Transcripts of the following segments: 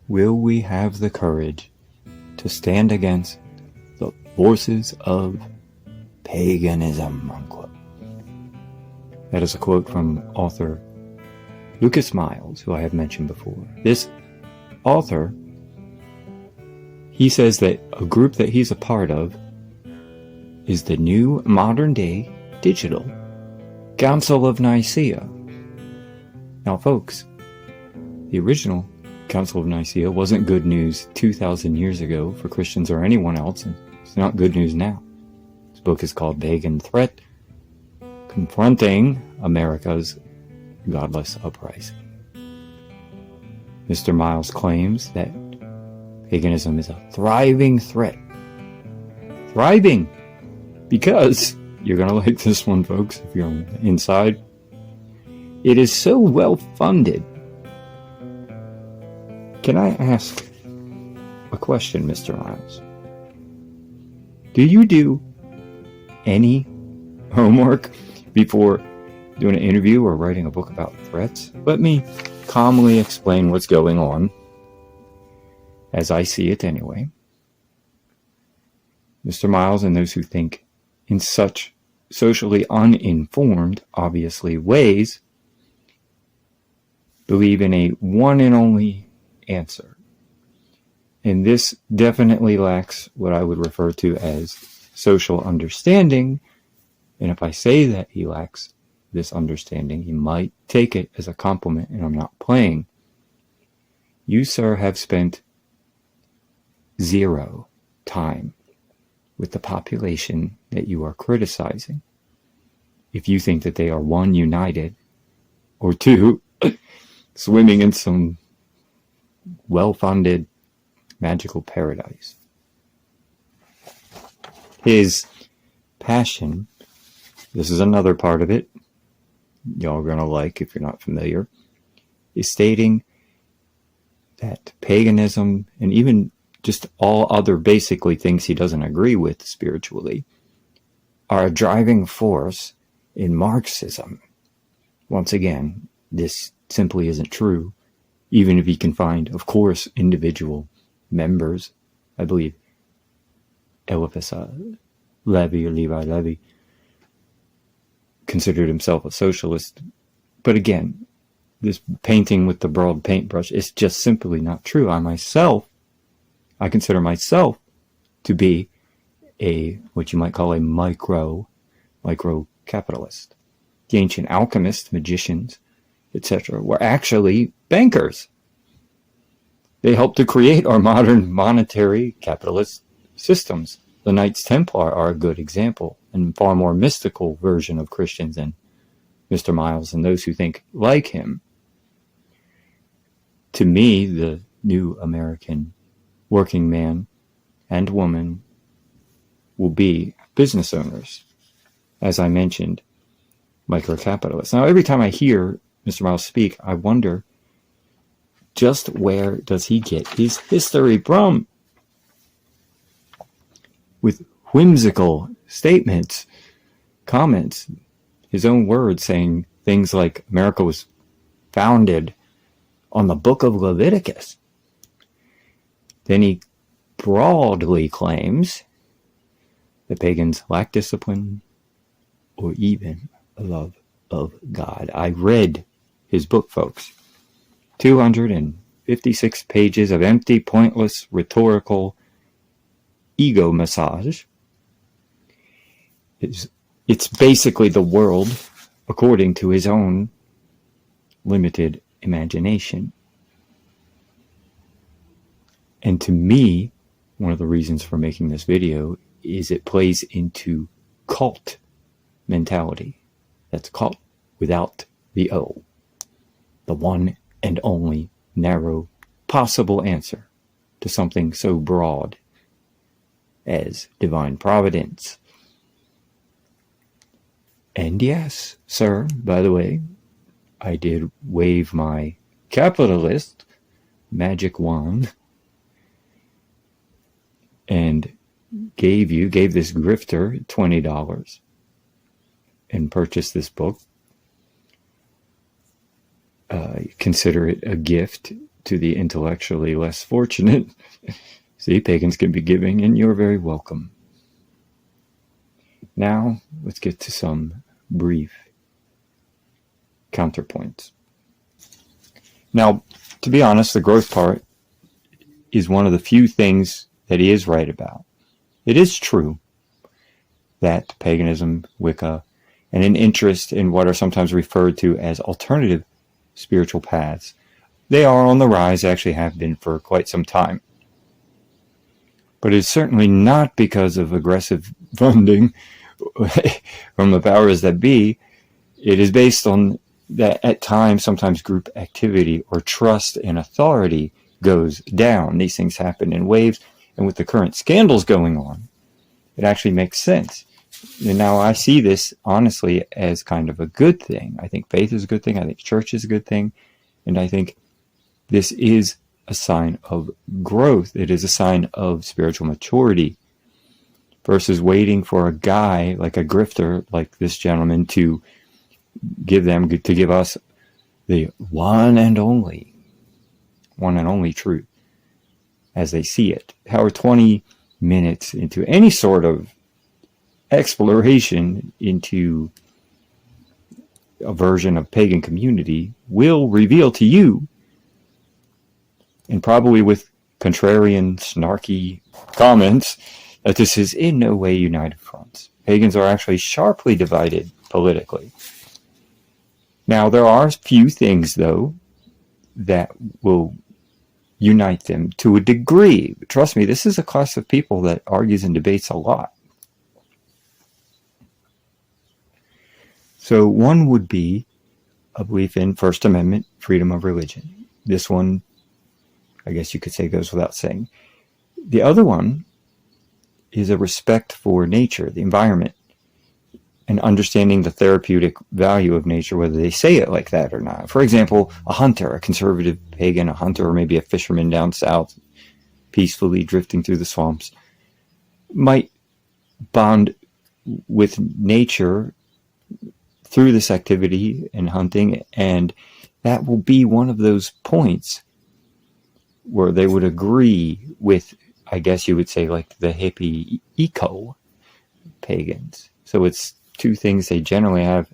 Will we have the courage to stand against the forces of paganism, unquote? That is a quote from author Lucas Miles, who I have mentioned before. This author, he says that a group that he's a part of is the new modern-day digital Council of Nicaea. Now, folks, the original Council of Nicaea wasn't good news 2,000 years ago for Christians or anyone else, and it's not good news now. This book is called Pagan Threat, Confronting America's Godless Uprising. Mr. Miles claims that paganism is a thriving threat. Thriving! Because, you're going to like this one, folks, if you're inside, it is so well funded. Can I ask a question, Mr. Miles? Do you do any homework before doing an interview or writing a book about threats? Let me calmly explain what's going on, as I see it anyway. Mr. Miles and those who think in such socially uninformed, obviously, ways believe in a one and only answer. And this definitely lacks what I would refer to as social understanding. And if I say that he lacks this understanding, he might take it as a compliment, and I'm not playing. You, sir, have spent zero time with the population that you are criticizing. If you think that they are, one, united, or two, swimming in some well-funded magical paradise. His passion, this is another part of it, y'all are going to like if you're not familiar, is stating that paganism, and even just all other basically things he doesn't agree with spiritually, are a driving force in Marxism. Once again, this simply isn't true, even if he can find, of course, individual members. I believe Eliphas Levi considered himself a socialist. But again, this painting with the broad paintbrush is just simply not true. I consider myself to be what you might call a micro capitalist. The ancient alchemists, magicians, etc., were actually bankers. They helped to create our modern monetary capitalist systems. The Knights Templar are a good example, and far more mystical version of Christians than Mr. Miles and those who think like him. To me, the new American working man and woman will be business owners, as I mentioned, micro-capitalists. Now, every time I hear Mr. Miles speak, I wonder, just where does he get his history from? With whimsical statements, comments, his own words saying things like America was founded on the book of Leviticus. Then he broadly claims that pagans lack discipline or even a love of God. I read his book, folks. 256 pages of empty, pointless, rhetorical ego massage. It's basically the world according to his own limited imagination. And to me, one of the reasons for making this video is it plays into cult mentality. That's cult without the O. The one and only narrow possible answer to something so broad as divine providence. And yes, sir, by the way, I did wave my capitalist magic wand and gave this grifter $20 and purchased this book. Consider it a gift to the intellectually less fortunate. See, pagans can be giving, and you're very welcome. Now, let's get to some brief counterpoints. Now, to be honest, the growth part is one of the few things that he is right about. It is true that paganism, Wicca, and an interest in what are sometimes referred to as alternative spiritual paths, they are on the rise, actually have been for quite some time. But it's certainly not because of aggressive funding from the powers that be. It is based on that at times, sometimes group activity or trust in authority goes down. These things happen in waves, and with the current scandals going on, it actually makes sense. And now I see this honestly as kind of a good thing. I think faith is a good thing. I think church is a good thing. And I think this is a sign of growth. It is a sign of spiritual maturity versus waiting for a guy like a grifter like this gentleman to give us the one and only truth as they see it. However, 20 minutes into any sort of exploration into a version of pagan community will reveal to you, and probably with contrarian, snarky comments, that this is in no way united fronts. Pagans are actually sharply divided politically. Now, there are few things, though, that will unite them to a degree. Trust me, this is a class of people that argues and debates a lot. So one would be a belief in First Amendment freedom of religion. This one, I guess you could say, goes without saying. The other one is a respect for nature, the environment, and understanding the therapeutic value of nature, whether they say it like that or not. For example, a hunter, a conservative pagan, a hunter, or maybe a fisherman down south, peacefully drifting through the swamps, might bond with nature through this activity and hunting, and that will be one of those points where they would agree with, I guess you would say, like the hippie eco pagans. So it's two things they generally have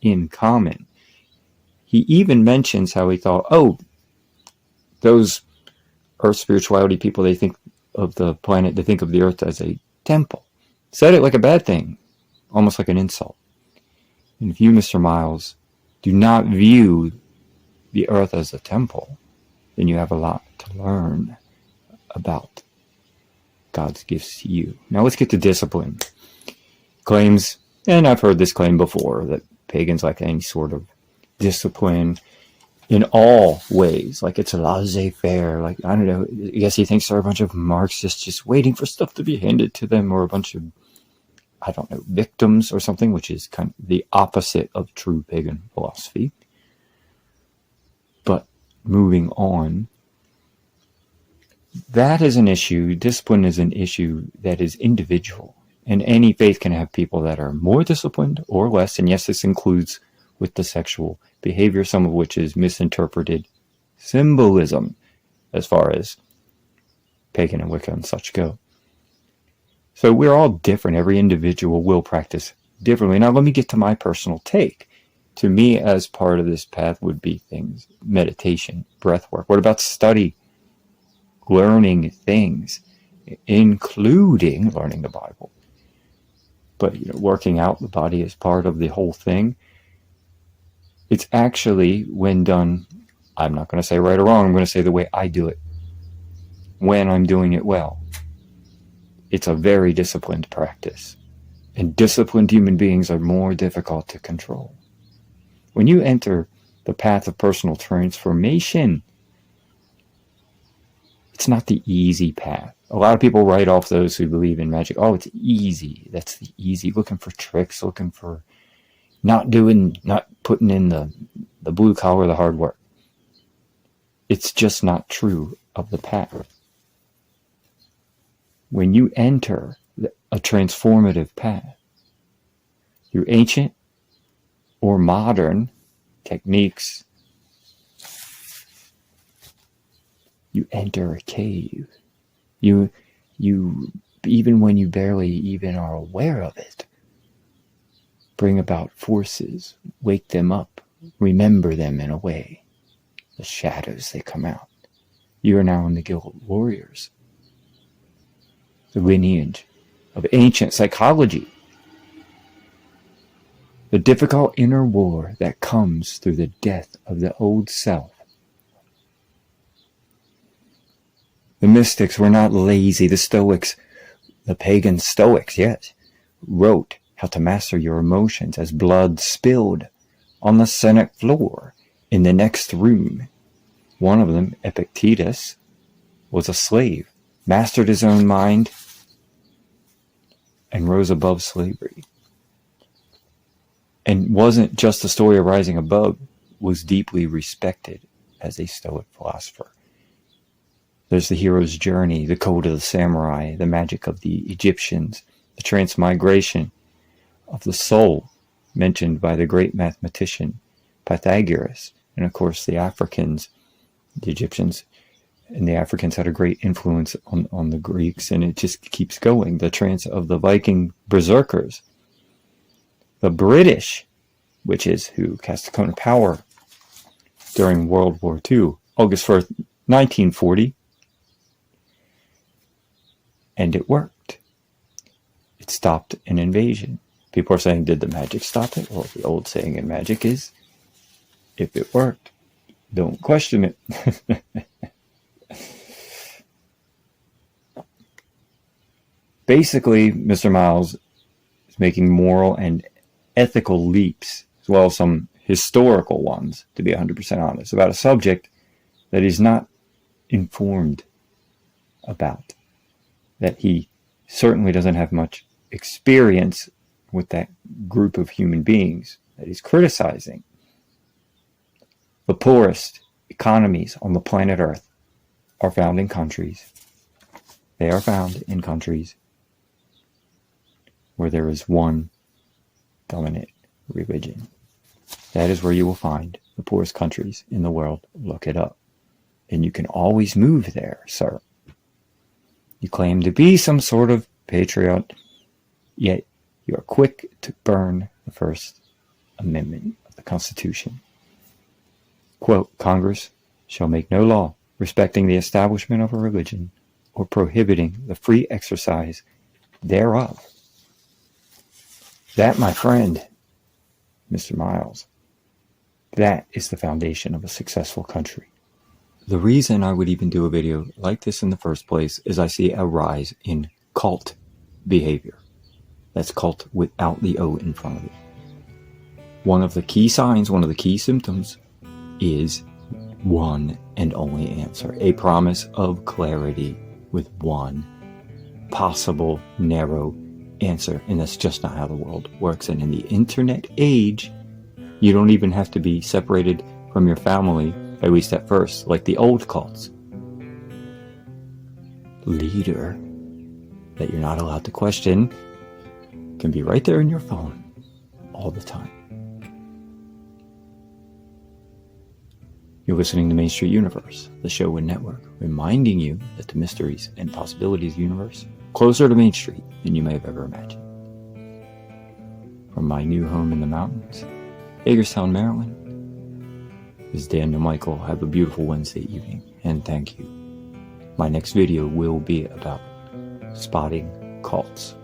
in common. He even mentions how he thought, those earth spirituality people, they think of the planet, they think of the earth as a temple. Said it like a bad thing, almost like an insult. And if you, Mr. Miles, do not view the earth as a temple, then you have a lot to learn about God's gifts to you. Now let's get to discipline. Claims, and I've heard this claim before, that pagans lack any sort of discipline in all ways. Like it's a laissez-faire. Like, I don't know, I guess he thinks they're a bunch of Marxists just waiting for stuff to be handed to them, or a bunch of, I don't know, victims or something, which is kind of the opposite of true pagan philosophy. But moving on, that is an issue. Discipline is an issue that is individual. And any faith can have people that are more disciplined or less. And yes, this includes with the sexual behavior, some of which is misinterpreted symbolism as far as pagan and Wicca and such go. So we're all different. Every individual will practice differently. Now let me get to my personal take. To me, as part of this path would be things, meditation, breath work. What about study? Learning things, including learning the Bible. But working out the body is part of the whole thing. It's actually, when done, I'm not going to say right or wrong, I'm going to say the way I do it. When I'm doing it well. It's a very disciplined practice. And disciplined human beings are more difficult to control. When you enter the path of personal transformation, it's not the easy path. A lot of people write off those who believe in magic. Oh, it's easy. That's the easy. Looking for tricks, looking for not putting in the blue collar, the hard work. It's just not true of the path. When you enter a transformative path through ancient or modern techniques, You enter a cave. You, even when you barely even are aware of it, bring about forces, wake them up, remember them in a way. The shadows, they come out. You are now in the Guild Warriors, the lineage of ancient psychology. The difficult inner war that comes through the death of the old self. The mystics were not lazy. The Stoics, the pagan Stoics, yes, wrote how to master your emotions as blood spilled on the Senate floor in the next room. One of them, Epictetus, was a slave, mastered his own mind, and rose above slavery. And wasn't just a story of rising above, was deeply respected as a Stoic philosopher. There's the hero's journey, the code of the samurai, the magic of the Egyptians, the transmigration of the soul mentioned by the great mathematician Pythagoras, and of course the Africans, the Egyptians, and the Africans had a great influence on the Greeks, and it just keeps going. The trance of the Viking berserkers, the British, which is who cast the cone of power during World War II, August 1st, 1940, and it worked. It stopped an invasion. People are saying, did the magic stop it? Well, the old saying in magic is, if it worked, don't question it. Basically, Mr. Miles is making moral and ethical leaps, as well as some historical ones, to be 100% honest, about a subject that he's not informed about, that he certainly doesn't have much experience with that group of human beings that he's criticizing. The poorest economies on the planet Earth are found in countries. They are found in countries where there is one dominant religion. That is where you will find the poorest countries in the world. Look it up. And you can always move there, sir. You claim to be some sort of patriot, yet you are quick to burn the First Amendment of the Constitution. Quote, Congress shall make no law respecting the establishment of a religion or prohibiting the free exercise thereof. That, my friend, Mr. Miles, that is the foundation of a successful country. The reason I would even do a video like this in the first place is I see a rise in cult behavior. That's cult without the O in front of it. One of the key signs, one of the key symptoms is one and only answer. A promise of clarity with one possible narrow answer. And that's just not how the world works. And in the internet age, you don't even have to be separated from your family, at least at first, like the old cults. Leader that you're not allowed to question can be right there in your phone all the time. You're listening to Main Street Universe, the show and network, reminding you that the mysteries and possibilities universe closer to Main Street than you may have ever imagined. From my new home in the mountains, Hagerstown, Maryland, this is Daniel Michael. Have a beautiful Wednesday evening, and thank you. My next video will be about spotting cults.